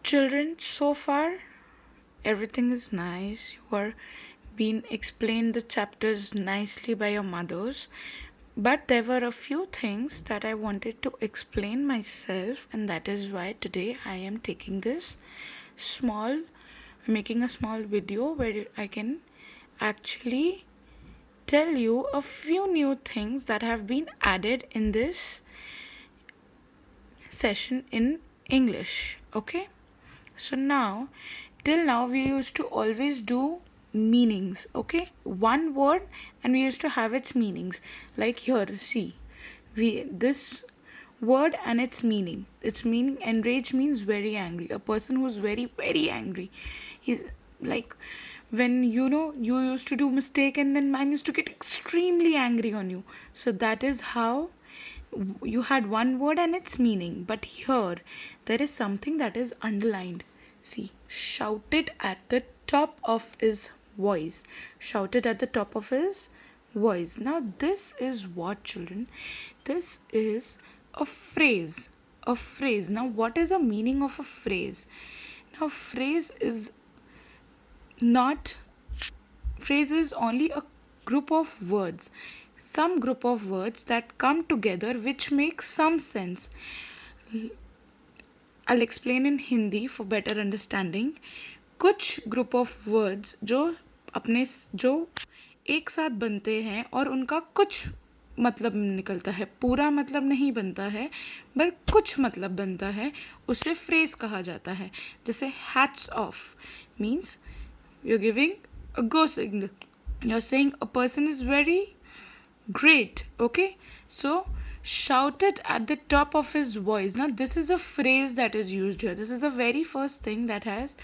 Children, so far everything is nice. You are being explained the chapters nicely by your mothers. But there were a few things that I wanted to explain myself, and that is why today I am taking this small, making a small video where I can actually tell you a few new things that have been added in this session in English. Okay, so now, till now, we used to always do meanings. Okay, one word, and we used to have its meanings. Like here, see, we this word and its meaning. Its meaning, enraged means very angry. A person who's very angry. He's like, when you used to do mistake and then mom used to get extremely angry on you. So that is how you had one word and its meaning. But here there is something that is underlined. See, shouted at the top of his voice. Shouted at the top of his voice. Now this is what, children? This is a phrase. A phrase. Now what is the meaning of a phrase? Now phrase is only a group of words, some group of words that come together which make some sense. I'll explain in Hindi for better understanding. कुछ group of words जो एक साथ बनते हैं और उनका कुछ मतलब निकलता है, पूरा मतलब नहीं बनता है, बट कुछ मतलब बनता है, उसे फ्रेज कहा जाता है. जैसे hats off means you're giving a go signal. You're saying a person is very great. Okay, so shouted at the top of his voice. Now this is a phrase that is used here. This is the very first thing that is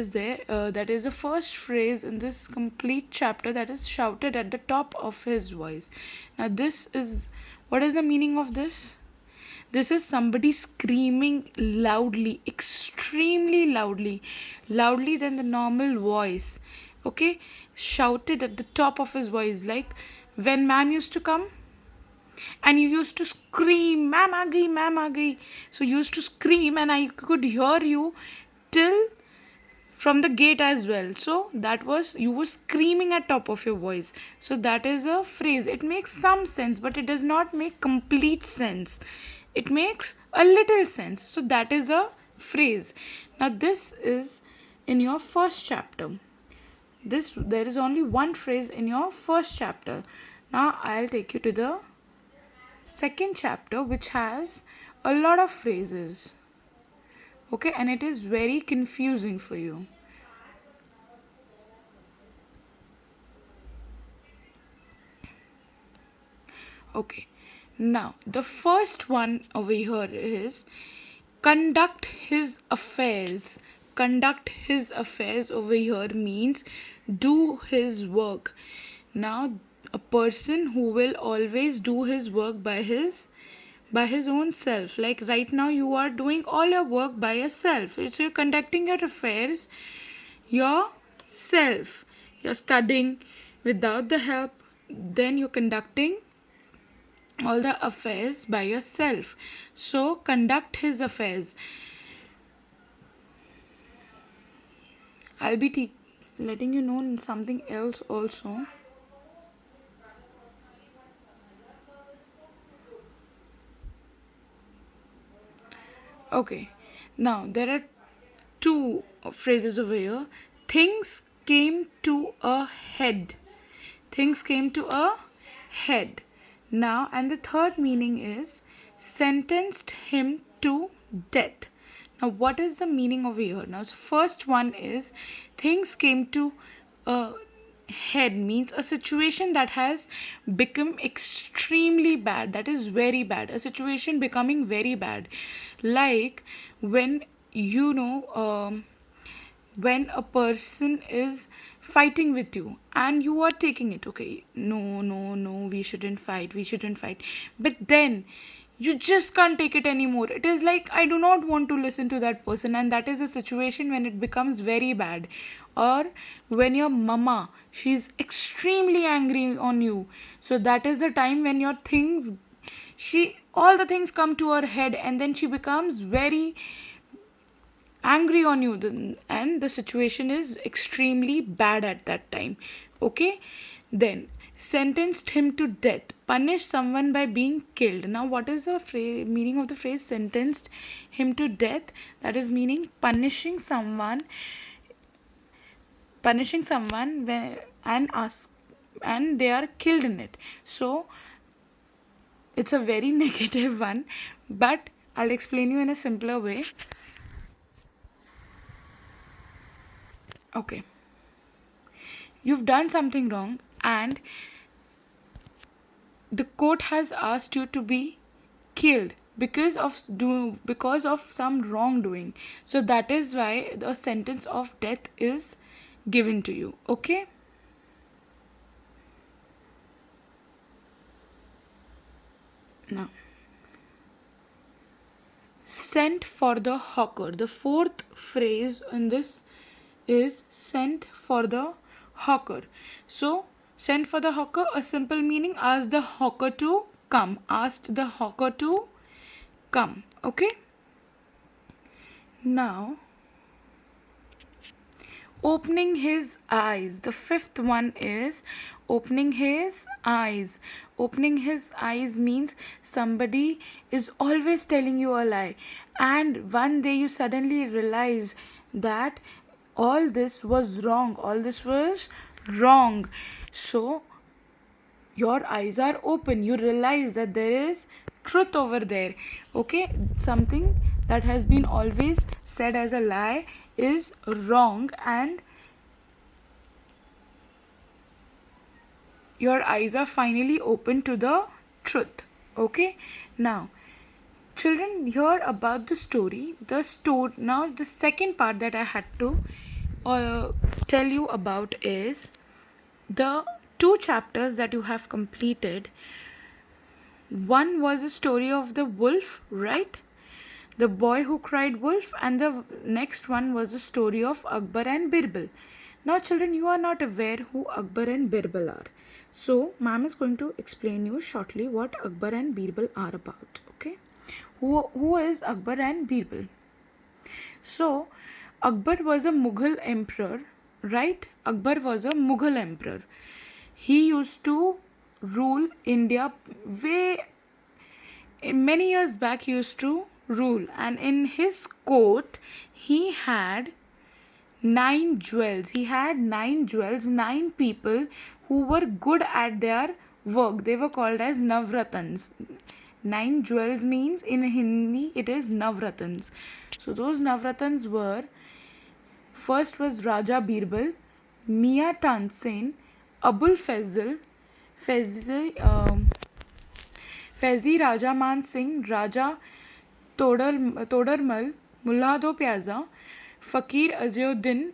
there. That is the first phrase in this complete chapter, that is shouted at the top of his voice. Now what is the meaning of this? This is somebody screaming loudly, extremely loudly, louder than the normal voice. Okay, shouted at the top of his voice, like when ma'am used to come and you used to scream, ma'am aa gayi, ma'am aa gayi. So you used to scream and I could hear you till from the gate as well. So that was, you were screaming at top of your voice. So that is a phrase. It makes some sense, but it does not make complete sense. It makes a little sense. So that is a phrase. Now this is in your first chapter. There is only one phrase in your first chapter. Now I'll take you to the second chapter, which has a lot of phrases. Okay, and it is very confusing for you. Okay, now the first one over here is conduct his affairs. Conduct his affairs over here means do his work. Now a person who will always do his work by his own self. Like right now you are doing all your work by yourself. So you're conducting your affairs yourself. You're studying without the help. Then you're conducting all the affairs by yourself. So conduct his affairs. I'll be letting you know something else also. Okay, now there are two phrases over here. Things came to a head. Things came to a head. Now, and the third meaning is sentenced him to death. Now, what is the meaning over here? Now, the first one is things came to a head means a situation that has become extremely bad, that is very bad, a situation becoming very bad. Like when when a person is fighting with you and you are taking it, okay, no, we shouldn't fight, but then you just can't take it anymore. It is like, I do not want to listen to that person, and that is a situation when it becomes very bad. Or when your mama, she's extremely angry on you, so that is the time when all the things come to her head, and then she becomes very angry on you, and the situation is extremely bad at that time. Okay, then sentenced him to death, punish someone by being killed. Now what is the meaning of the phrase sentenced him to death? That is meaning punishing someone when and they are killed in it. So it's a very negative one, but I'll explain you in a simpler way. Okay, you've done something wrong and the court has asked you to be killed because of some wrongdoing. So that is why the sentence of death is given to you. Okay, now sent for the hawker. The fourth phrase in this is sent for the hawker. So sent for the hawker, a simple meaning, asked the hawker to come. Asked the hawker to come. Okay, now opening his eyes. The fifth one is opening his eyes. Opening his eyes means somebody is always telling you a lie, and one day you suddenly realize that all this was wrong. All this was wrong. So your eyes are open. You realize that there is truth over there. Okay, something that has been always said as a lie is wrong, and your eyes are finally open to the truth. Okay, now children, hear about the story. Now the second part that I had to tell you about is the two chapters that you have completed. One was the story of the wolf, right? The boy who cried wolf, and the next one was the story of Akbar and Birbal. Now children, you are not aware who Akbar and Birbal are. So ma'am is going to explain you shortly what Akbar and Birbal are about. Okay? Who is Akbar and Birbal? So Akbar was a Mughal emperor, right? Akbar was a Mughal emperor. He used to rule India many years back. He used to rule, and in his court he had 9 jewels. He had 9 jewels, 9 people who were good at their work. They were called as Navratans. 9 jewels means in Hindi it is Navratans. So those Navratans were, first was Raja Birbal, Mia Tansen, Abul Faizi Raja Man Singh, Raja Todarmal, Mullah Do Piazza, Fakir Azeuddin,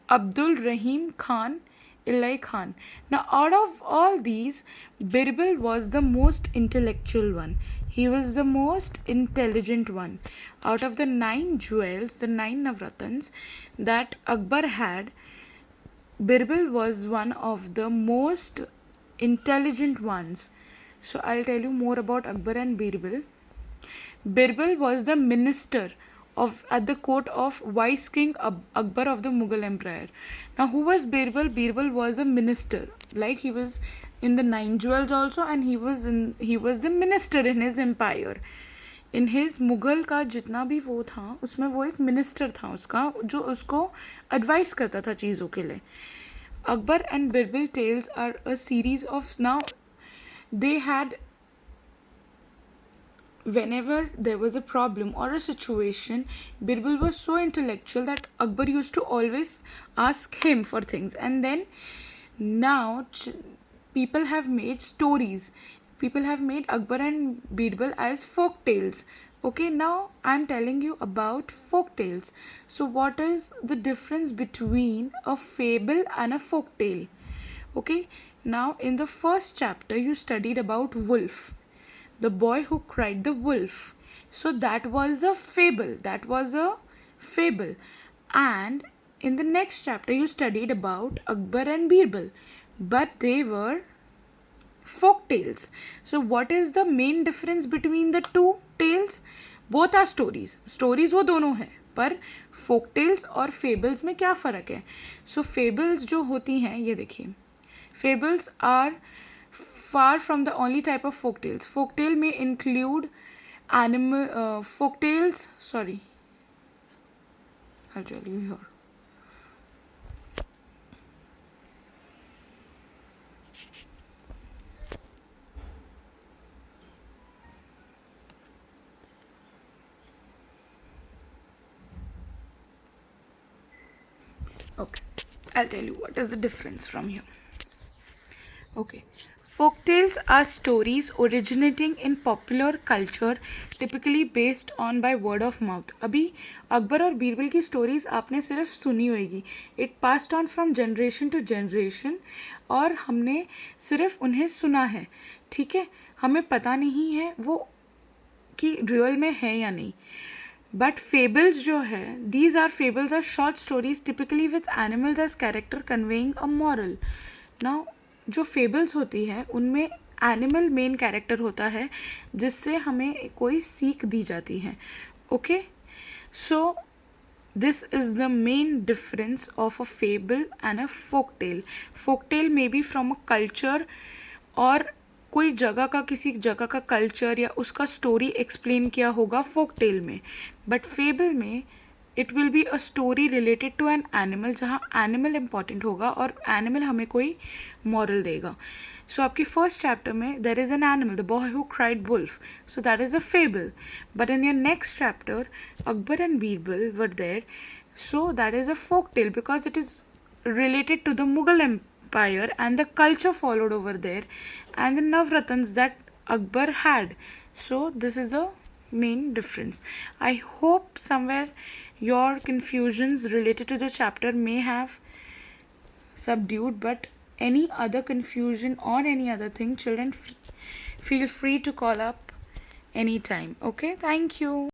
Abdul Rahim Khan, Ilai Khan. Now out of all these, Birbal was the most intellectual one. He was the most intelligent one. Out of the 9 jewels, the 9 Navratans that Akbar had, Birbal was one of the most intelligent ones. So I'll tell you more about Akbar and Birbal. Birbal was the minister at the court of Vice King Akbar of the Mughal Empire. Now who was Birbal? Birbal was a minister. Like he was in the 9 jewels also, and he was the minister in his empire. In his Mughal का जितना भी वो था उसमें वो एक minister था उसका, जो उसको एडवाइस करता था चीज़ों के लिए. Akbar and Birbal tales are a series of, now they had, whenever there was a problem or a situation, Birbal was so intellectual that Akbar used to always ask him for things. And then now people have made stories. People have made Akbar and Birbal as folk tales. Okay, now I'm telling you about folk tales. So what is the difference between a fable and a folk tale? Okay, now in the first chapter you studied about wolf, the boy who cried the wolf. So that was a fable. That was a fable. And in the next chapter you studied about Akbar and Birbal, but they were folk tales. So what is the main difference between the two tales? Both are stories. Stories वो दोनों हैं. पर folk tales और fables में क्या फ़र्क है? सो fables जो होती हैं, ये देखिए, fables are far from the only type of folktales. Folktale may include animal folktales. Sorry, I'll tell you here. Okay, I'll tell you what is the difference from here. Okay. Folktales are stories originating in popular culture, typically based on by word of mouth. अभी अकबर और बीरबल की stories आपने सिर्फ सुनी होगी. It passed on from generation to generation और हमने सिर्फ उन्हें सुना है. ठीक है, हमें पता नहीं है वो कि रियल में है या नहीं. बट फेबल्स जो है, these are fables are short stories typically with animals as character conveying a moral. Now जो फेबल्स होती है उनमें एनिमल मेन कैरेक्टर होता है जिससे हमें कोई सीख दी जाती है. Okay, so this is the main difference of a fable and a folk tale. Folk tale may be from a culture और कोई जगह का, किसी जगह का कल्चर या उसका स्टोरी एक्सप्लेन किया होगा फोक टेल में. बट फेबल में it will be a story related to an animal, जहाँ एनिमल इम्पॉर्टेंट होगा और एनिमल हमें कोई मॉरल देगा. सो आपकी फर्स्ट चैप्टर में there is an animal, the boy who cried wolf, so that is a fable. But in your next chapter Akbar and Birbal were there, so that is a folk tale because it is related to the Mughal Empire and the culture followed over there and the Navratans that Akbar had. So this is the main difference. I hope somewhere your confusions related to the chapter may have subdued, but any other confusion or any other thing, children feel free to call up anytime. Okay, thank you.